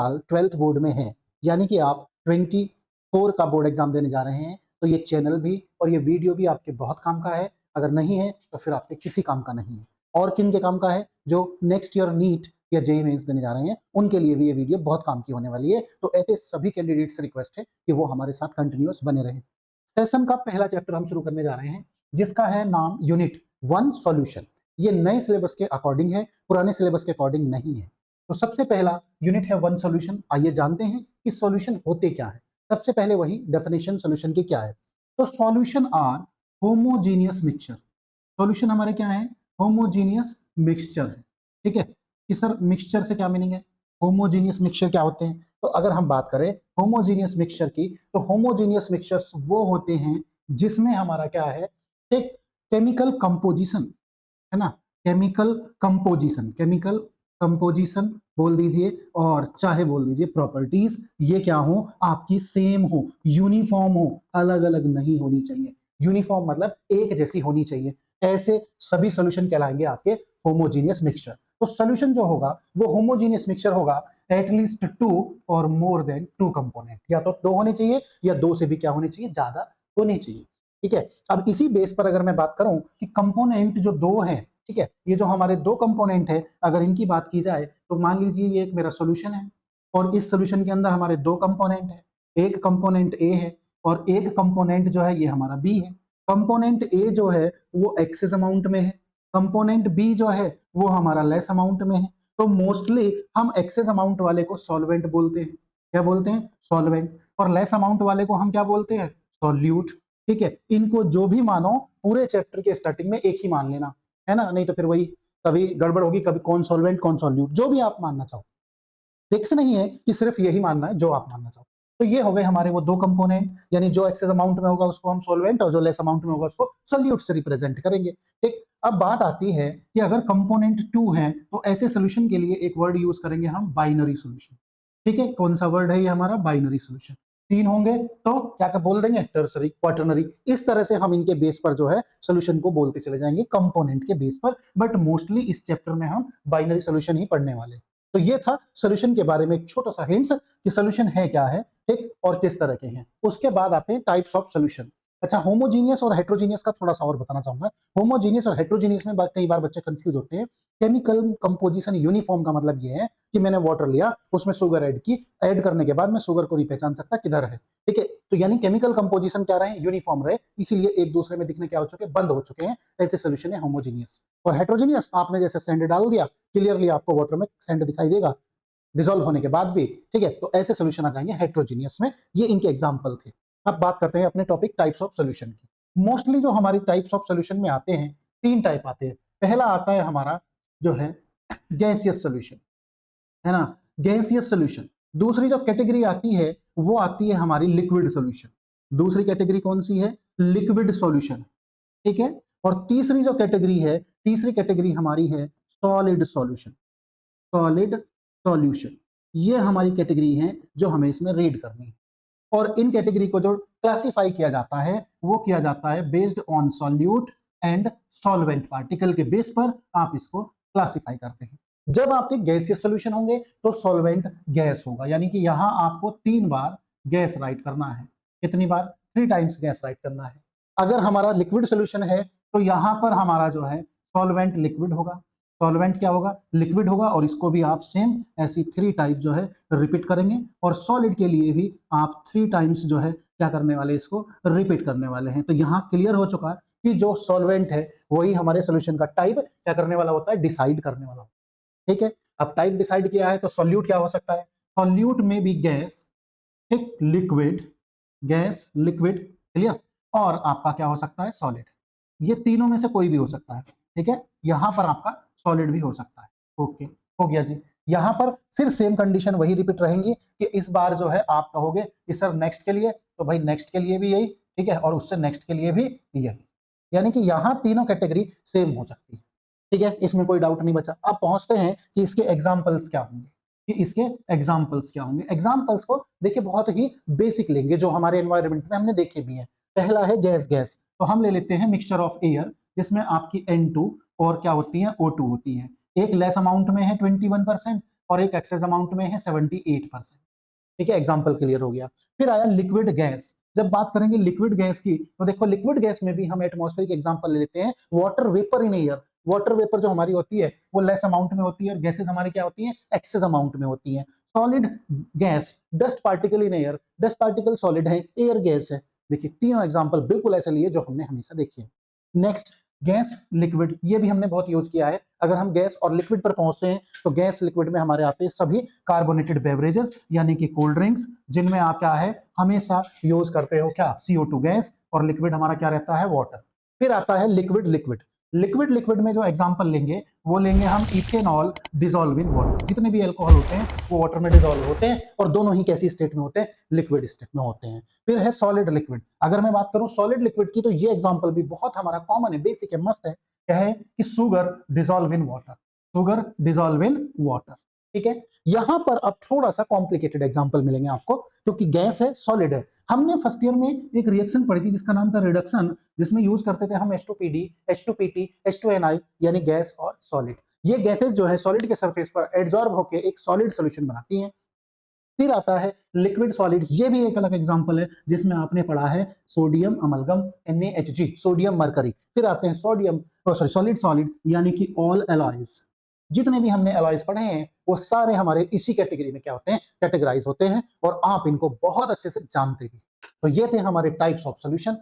साल 12th board में हैं, यानी कि आप 24 का बोर्ड एग्जाम देने जा रहे हैं, तो ये चैनल भी और ये वीडियो भी आपके बहुत काम का है। अगर नहीं है तो फिर आपके किसी काम का नहीं है। और किन के काम का है? जो नेक्स्ट ईयर नीट या जेईई मेंस देने जा रहे हैं, उनके लिए भी ये वीडियो बहुत काम की होने वाली है। तो ऐसे सभी कैंडिडेट से रिक्वेस्ट है कि वो हमारे साथ कंटिन्यूअस बने रहें। सेशन का पहला चैप्टर हम शुरू करने जा रहे हैं, जिसका है नाम यूनिट 1 सॉल्यूशन। ये नए सिलेबस के अकॉर्डिंग है, पुराने सिलेबस के अकॉर्डिंग नहीं है। तो सबसे पहला यूनिट है 1 सॉल्यूशन। आइए जानते हैं कि सॉल्यूशन होते क्या है। सबसे पहले वही डेफिनेशन सॉल्यूशन की क्या है। तो solution are homogeneous mixture. Solution हमारे क्या है? होमोजीनियस मिक्सचर है। ठीक है कि सर मिक्सचर से क्या मीनिंग है? होमोजीनियस मिक्सचर क्या होते हैं? तो अगर हम बात करें होमोजीनियस मिक्सचर की, तो होमोजीनियस मिक्सचर्स वो होते हैं जिसमें हमारा क्या है, एक केमिकल कंपोजिशन है ना, केमिकल कंपोजिशन बोल दीजिए और चाहे बोल दीजिए प्रॉपर्टीज, ये क्या हो, आपकी सेम हो, यूनिफॉर्म हो, अलग अलग नहीं होनी चाहिए। यूनिफॉर्म मतलब एक जैसी होनी चाहिए। ऐसे सभी सॉल्यूशन कहलाएंगे आपके होमोजीनियस मिक्सचर। तो सॉल्यूशन जो होगा वो होमोजीनियस मिक्सचर होगा एटलीस्ट 2 और मोर देन 2 कंपोनेंट, या तो 2 होने चाहिए या 2 से भी क्या होने चाहिए, ज्यादा होनी चाहिए। ठीक है, अब इसी बेस पर अगर मैं बात करूं कि कंपोनेंट जो 2 हैं, ठीक है, ये जो हमारे 2 कंपोनेंट है, अगर इनकी बात की जाए तो मान लीजिए ये एक मेरा सॉल्यूशन है और इस सॉल्यूशन के अंदर हमारे 2 कंपोनेंट है। एक कंपोनेंट ए है और एक कंपोनेंट जो है ये हमारा बी है। कंपोनेंट ए जो है वो एक्सेस अमाउंट में है, कंपोनेंट बी जो है वो हमारा लेस अमाउंट में है। तो मोस्टली हम एक्सेस अमाउंट वाले को सॉल्वेंट बोलते हैं। क्या बोलते हैं? सॉल्वेंट। और लेस अमाउंट वाले को हम क्या बोलते हैं? सॉल्यूट। ठीक है, इनको जो भी मानो पूरे चैप्टर के स्टार्टिंग में एक ही मान लेना, है ना, नहीं तो फिर वही कभी गड़बड़ होगी, कभी कौन सॉल्वेंट कौन सॉल्यूट, जो भी आप मानना चाहो। फिक्स नहीं है कि सिर्फ यही मानना है जो आप मानना चाहो। तो ये हो गए हमारे वो 2 कंपोनेंट, यानी जो एक्सेस अमाउंट में होगा उसको हम सॉल्वेंट और जो लेस अमाउंट में होगा उसको सॉल्यूट से रिप्रेजेंट करेंगे। ठीक, अब बात आती है कि अगर कंपोनेंट 2 है तो ऐसे सोल्यूशन के लिए एक वर्ड यूज करेंगे हम, बाइनरी सोल्यूशन। ठीक है, कौन सा वर्ड है ये हमारा? Binary solution. 3 होंगे तो क्या क्या बोल देंगे? Tertiary, quaternary. इस तरह से हम इनके बेस पर जो है सोल्यूशन को बोलते चले जाएंगे कंपोनेंट के बेस पर। बट मोस्टली इस चैप्टर में हम बाइनरी सोल्यूशन ही पढ़ने वाले हैं। तो ये था सॉल्यूशन के बारे में एक छोटा सा हिंट्स कि सॉल्यूशन है क्या है, ठीक, और किस तरह के हैं। उसके बाद आते हैं टाइप्स ऑफ सॉल्यूशन। अच्छा, होमोजीनियस और हेट्रोजीनियस का थोड़ा सा और बताना चाहूंगा। होमोजीनियस और हेट्रोजीनियस में कई बार बच्चे कंफ्यूज होते हैं। केमिकल कंपोजिशन यूनिफॉर्म का मतलब ये है कि मैंने वाटर लिया, उसमें शुगर ऐड की, ऐड करने के बाद मैं शुगर को नहीं पहचान सकता किधर है। ठीक है, तो यानी केमिकल कंपोजिशन क्या रहे? यूनिफॉर्म रहे, इसीलिए एक दूसरे में दिखने क्या हो चुके, बंद हो चुके हैं। ऐसे सोल्यूशन है होमोजीनियस। और हेट्रोजीनियस, आपने जैसे सैंड डाल दिया, क्लियरली आपको वाटर में सैंड दिखाई देगा डिसॉल्व होने के बाद भी। ठीक है, तो ऐसे सोल्यूशन आ जाएंगे हेट्रोजीनियस में। ये इनके एग्जांपल थे। अब बात करते हैं अपने टॉपिक टाइप्स ऑफ सोल्यूशन की। मोस्टली जो हमारी टाइप्स ऑफ सोल्यूशन में आते हैं, 3 टाइप आते हैं। पहला आता है हमारा जो है गैसियस सोल्यूशन, है ना, गैसियस सोल्यूशन। दूसरी जो कैटेगरी आती है वो आती है हमारी लिक्विड सोल्यूशन। दूसरी कैटेगरी कौन सी है? Liquid solution. ठीक है, और तीसरी जो कैटेगरी है, तीसरी कैटेगरी हमारी है सॉलिड सॉल्यूशन। सॉलिड सॉल्यूशन, ये हमारी कैटेगरी है जो हमें इसमें रीड करनी है। और इन कैटेगरी को जो क्लासिफाई किया जाता है वो किया जाता है based on solute and solvent particle के बेस पर आप इसको क्लासिफाई करते हैं। जब आपके गैसियस सॉल्यूशन होंगे तो सॉल्वेंट गैस होगा, यानी कि यहां आपको 3 बार गैस राइट करना है। कितनी बार? 3 टाइम्स गैस राइट करना है। अगर हमारा लिक्विड सोल्यूशन है तो यहां पर हमारा जो है सॉल्वेंट लिक्विड होगा, सॉल्वेंट क्या होगा? लिक्विड होगा, और इसको भी आप सेम ऐसी 3 टाइप जो है रिपीट करेंगे। और सॉलिड के लिए भी आप 3 टाइम्स जो है क्या करने वाले, इसको रिपीट करने वाले हैं। तो यहाँ क्लियर हो चुका कि जो सॉल्वेंट है वही हमारे सोल्यूशन का टाइप क्या करने वाला होता है, डिसाइड करने वाला होता है। ठीक है, अब टाइप डिसाइड किया है तो सॉल्यूट क्या हो सकता है? सॉल्यूट में भी गैस, ठीक, लिक्विड, गैस, लिक्विड, क्लियर, और आपका क्या हो सकता है? सॉलिड। ये तीनों में से कोई भी हो सकता है। ठीक है, यहां पर आपका सॉलिड भी हो सकता है। ओके, हो गया जी। यहां पर फिर सेम कंडीशन वही रिपीट रहेंगी कि इस बार जो है आप कहोगे कि सर नेक्स्ट के लिए, तो भाई नेक्स्ट के लिए भी यही, ठीक है, और उससे नेक्स्ट के लिए भी यही। यानी कि यहां तीनों कैटेगरी सेम हो सकती है। ठीक है, इसमें कोई डाउट नहीं बचा। अब पहुंचते हैं कि इसके एग्जाम्पल्स क्या होंगे, कि इसके एग्जाम्पल्स क्या होंगे। एग्जाम्पल्स को देखिए बहुत ही बेसिक लेंगे, जो हमारे एनवायरनमेंट में हमने देखे भी हैं। पहला है गैस। गैस तो हम ले लेते हैं मिक्सचर ऑफ एयर, जिसमें आपकी N2 और क्या होती है? O2 होती है। एक लेस अमाउंट में है 21% और एक एक्सेस अमाउंट में है 78%। ठीक है, एग्जाम्पल क्लियर हो गया। फिर आया लिक्विड गैस। जब बात करेंगे लिक्विड गैस की तो देखो लिक्विड गैस में भी हम एटमॉस्फेरिक एग्जांपल ले लेते हैं, water vapour in air. Water vapour जो हमारी होती है वो लेस अमाउंट में होती है, और गैसेस हमारी क्या होती है, एक्सेस अमाउंट में होती है। Solid gas, dust particle in air, dust particle solid है, एयर गैस है। देखिए तीनों एग्जांपल बिल्कुल ऐसे लिए जो हमने हमेशा देखे। नेक्स्ट, गैस लिक्विड, ये भी हमने बहुत यूज किया है। अगर हम गैस और लिक्विड पर पहुंचते हैं तो गैस लिक्विड में हमारे आते हैं सभी कार्बोनेटेड बेवरेजेस यानी कि कोल्ड ड्रिंक्स, जिनमें आप क्या है हमेशा यूज करते हो क्या, CO2 गैस, और लिक्विड हमारा क्या रहता है, वाटर। फिर आता है लिक्विड लिक्विड। लिक्विड लिक्विड में जो एग्जांपल लेंगे वो लेंगे हम इथेनॉल डिसॉल्व इन वाटर। जितने भी अल्कोहल होते हैं वो वाटर में डिसॉल्व होते हैं, और दोनों ही कैसी स्टेट में होते हैं, लिक्विड स्टेट में होते हैं। फिर है सॉलिड लिक्विड। अगर मैं बात करूं सॉलिड लिक्विड की तो ये एग्जांपल भी बहुत हमारा कॉमन है, बेसिक है, मस्त है। क्या है कि sugar dissolve in water, sugar dissolve in water. ठीक है, यहां पर अब थोड़ा सा कॉम्प्लिकेटेड एग्जांपल मिलेंगे आपको, क्योंकि गैस है, सॉलिड है। हमने फर्स्ट ईयर में एक रिएक्शन पढ़ी थी जिसका नाम था रिडक्शन, जिसमें यूज करते थे हम H2PD, H2PT, H2Ni, यानी गैस और सॉलिड। ये गैसेस जो है सॉलिड के सरफेस पर एडजॉर्ब होकर एक सॉलिड सॉल्यूशन बनाती हैं। फिर आता है लिक्विड सॉलिड, ये भी एक अलग एग्जांपल है जिसमें आपने पढ़ा है sodium amalgam NaHG, sodium mercury. फिर आते हैं सोडियम सॉलिड सॉलिड यानी कि ऑल एलॉयज। जितने भी हमने एलॉयज पढ़े हैं वो सारे हमारे इसी कैटेगरी में क्या होते हैं, कैटेगराइज होते हैं, और आप इनको बहुत अच्छे से जानते भी। तो ये थे हमारे टाइप्स ऑफ सॉल्यूशन।